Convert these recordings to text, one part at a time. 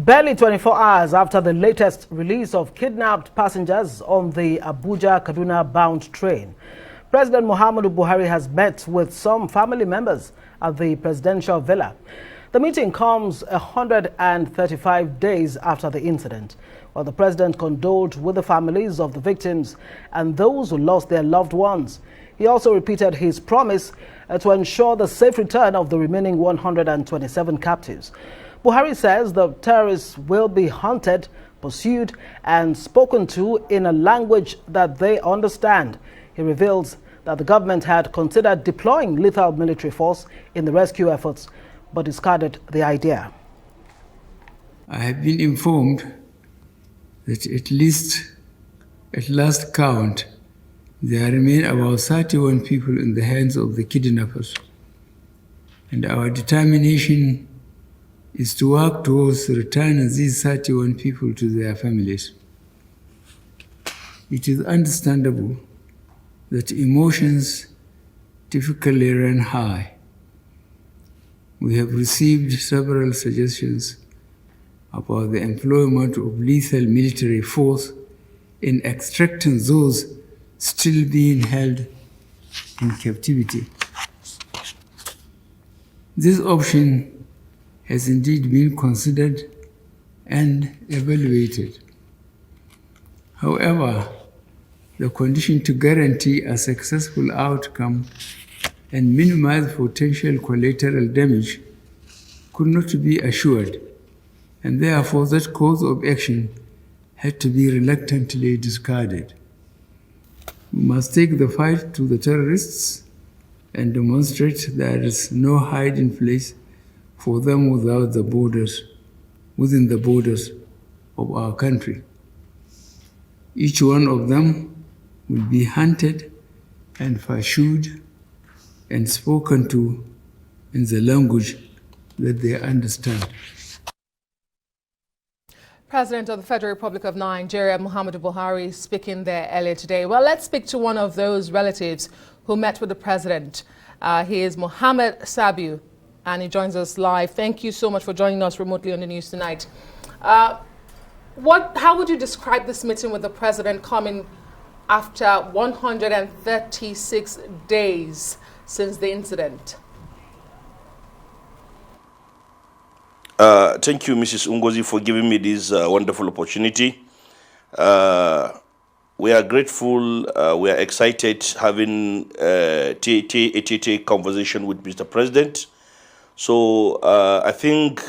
Barely 24 hours after the latest release of kidnapped passengers on the Abuja-Kaduna bound train, President Muhammadu Buhari has met with some family members at the presidential villa. The meeting comes 135 days after the incident, while the president condoled with the families of the victims and those who lost their loved ones. He also repeated his promise to ensure the safe return of the remaining 127 captives. Buhari says the terrorists will be hunted, pursued, and spoken to in a language that they understand. He reveals that the government had considered deploying lethal military force in the rescue efforts, but discarded the idea. I have been informed that at last count, there remain about 31 people in the hands of the kidnappers, and our determination is to work towards returning these 31 people to their families. It is understandable that emotions typically run high. We have received several suggestions about the employment of lethal military force in extracting those still being held in captivity. This option has indeed been considered and evaluated. However, the condition to guarantee a successful outcome and minimize potential collateral damage could not be assured, and therefore that course of action had to be reluctantly discarded. We must take the fight to the terrorists and demonstrate there is no hiding place for them within the borders of our country. Each one of them will be hunted and pursued and spoken to in the language that they understand. President of the Federal Republic of Nigeria, Muhammadu Buhari, speaking there earlier today. Well, let's speak to one of those relatives who met with the president. He is Mohammed Sabiu, and he joins us live. Thank you so much for joining us remotely on the news tonight. How would you describe this meeting with the president coming after 136 days since the incident? Thank you, Mrs. Ungozi, for giving me this wonderful opportunity. We are grateful, we are excited having a TT conversation with Mr. President. So I think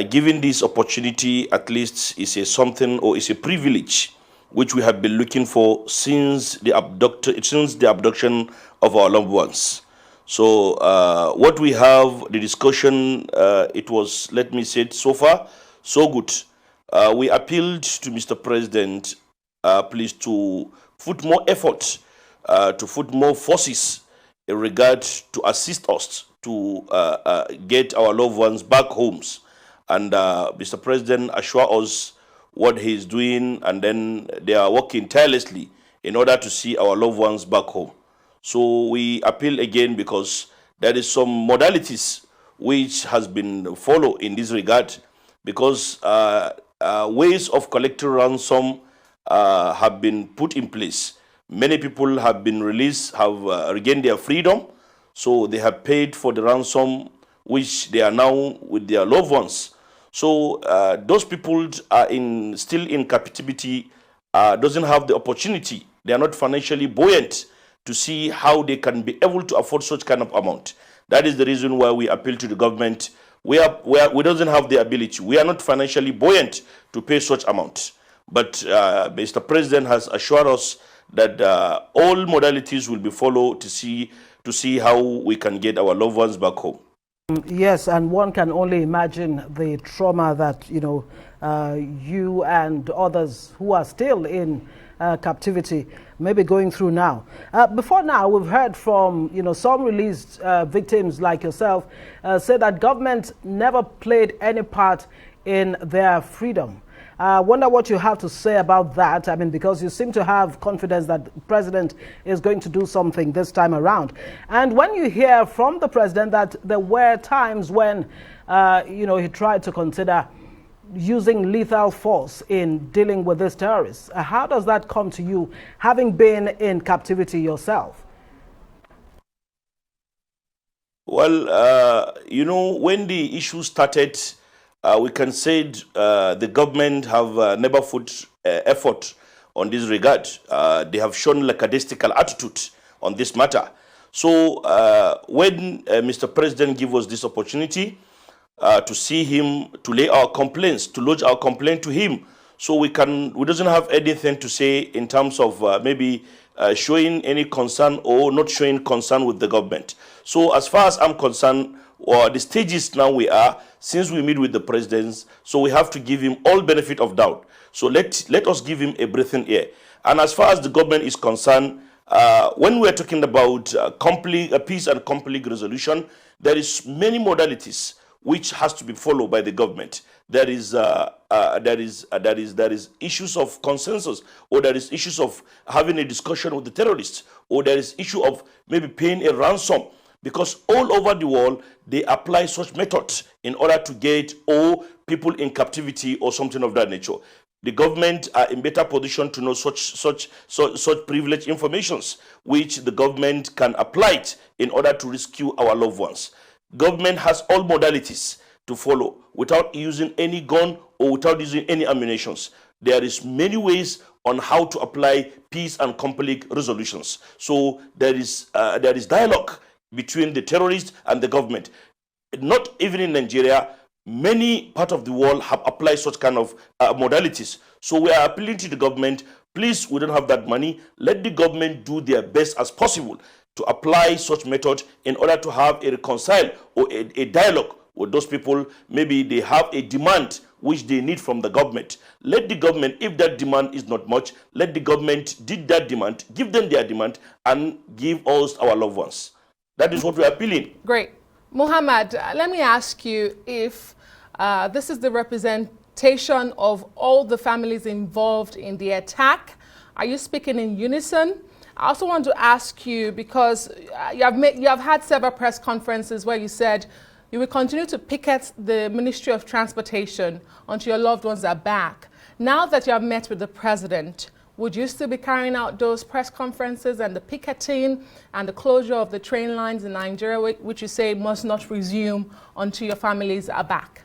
given this opportunity, at least is a something or is a privilege which we have been looking for since the abduction of our loved ones. So what we have, the discussion, it was, let me say it, so far, so good. We appealed to Mr. President, please, to put more effort, to put more forces in regard to assist us to get our loved ones back homes. And Mr. President assured us what he is doing, and then they are working tirelessly in order to see our loved ones back home. So we appeal again because there is some modalities which has been followed in this regard, because ways of collecting ransom have been put in place. Many people have been released, have regained their freedom, so they have paid for the ransom which they are now with their loved ones. So those people are still in captivity, doesn't have the opportunity. They are not financially buoyant to see how they can be able to afford such kind of amount. That is the reason why we appeal to the government. We doesn't have the ability. We are not financially buoyant to pay such amount. But Mr. President has assured us that all modalities will be followed to see how we can get our loved ones back home. Yes, and one can only imagine the trauma that, you and others who are still in captivity may be going through now. Before now, we've heard from, some released victims like yourself say that government never played any part in their freedom. I wonder what you have to say about that. I mean, because you seem to have confidence that the president is going to do something this time around. And when you hear from the president that there were times when, he tried to consider using lethal force in dealing with these terrorists. How does that come to you, having been in captivity yourself? Well, you know, when the issue started, we can say the government have never put effort on this regard. They have shown lackadaisical attitude on this matter. So when Mr. President gave us this opportunity to see him, to lay our complaints, to lodge our complaint to him, so we doesn't have anything to say in terms of maybe showing any concern or not showing concern with the government. So as far as I'm concerned, the stages now we are, since we meet with the presidents, so we have to give him all benefit of doubt. So let us give him a breathing air. And as far as the government is concerned, when we are talking about peace and conflict resolution, there is many modalities which has to be followed by the government. There is issues of consensus, or there is issues of having a discussion with the terrorists, or there is issue of maybe paying a ransom, because all over the world they apply such methods in order to get all people in captivity or something of that nature. The government are in better position to know such privileged informations, which the government can apply it in order to rescue our loved ones. Government has all modalities to follow without using any gun or without using any ammunitions. There is many ways on how to apply peace and conflict resolutions. So there is dialogue between the terrorists and the government. Not even in Nigeria, many parts of the world have applied such kind of modalities. So we are appealing to the government, please, we don't have that money. Let the government do their best as possible to apply such method in order to have a reconcile or a dialogue with those people. Maybe they have a demand which they need from the government. Let the government, if that demand is not much, let the government did that demand, give them their demand, and give us our loved ones. That is what we are appealing. Great. Muhammad, let me ask you if this is the representation of all the families involved in the attack. Are you speaking in unison? I also want to ask you, because you have had several press conferences where you said you will continue to picket the Ministry of Transportation until your loved ones are back. Now that you have met with the president, would you still be carrying out those press conferences and the picketing and the closure of the train lines in Nigeria, which you say must not resume until your families are back?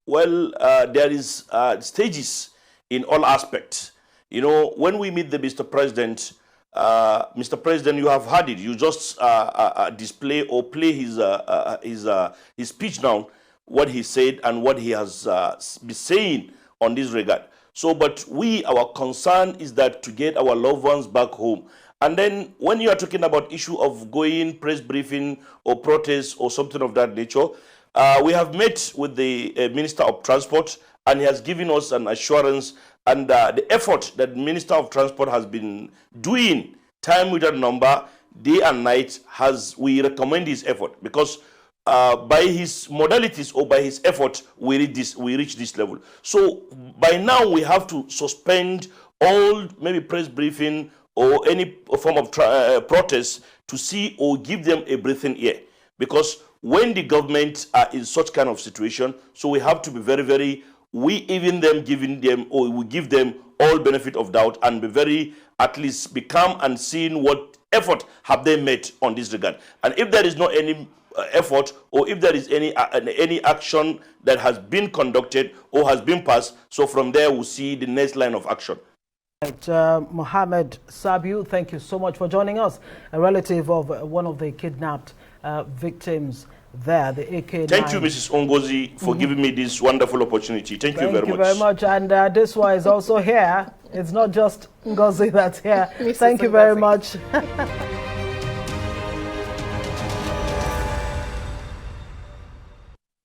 Well, there is stages in all aspects. You know, when we meet the Mr. President, you have heard it. You just display or play his speech now, what he said and what he has been saying on this regard. So, but our concern is that to get our loved ones back home. And then when you are talking about issue of going press briefing or protest or something of that nature, we have met with the Minister of Transport, and he has given us an assurance, and the effort that Minister of Transport has been doing time without number, day and night, we recommend his effort, because by his modalities or by his effort, we reach this level. So by now we have to suspend all maybe press briefing or any form of protest to see or give them a breathing air, because when the government are in such kind of situation, so we have to be very, very, we give them all benefit of doubt and be very, at least be calm and seeing what effort have they made on this regard. And if there is not any effort, or if there is any action that has been conducted or has been passed, so from there we'll see the next line of action. Right, Mohammed Sabiu, thank you so much for joining us, a relative of one of the kidnapped victims there, the AK-9. Thank you, Mrs. Ongozi, for giving me this wonderful opportunity. Thank you very much. Thank you very much. And this one is also here. It's not just Ngozi that's here. Thank you very much.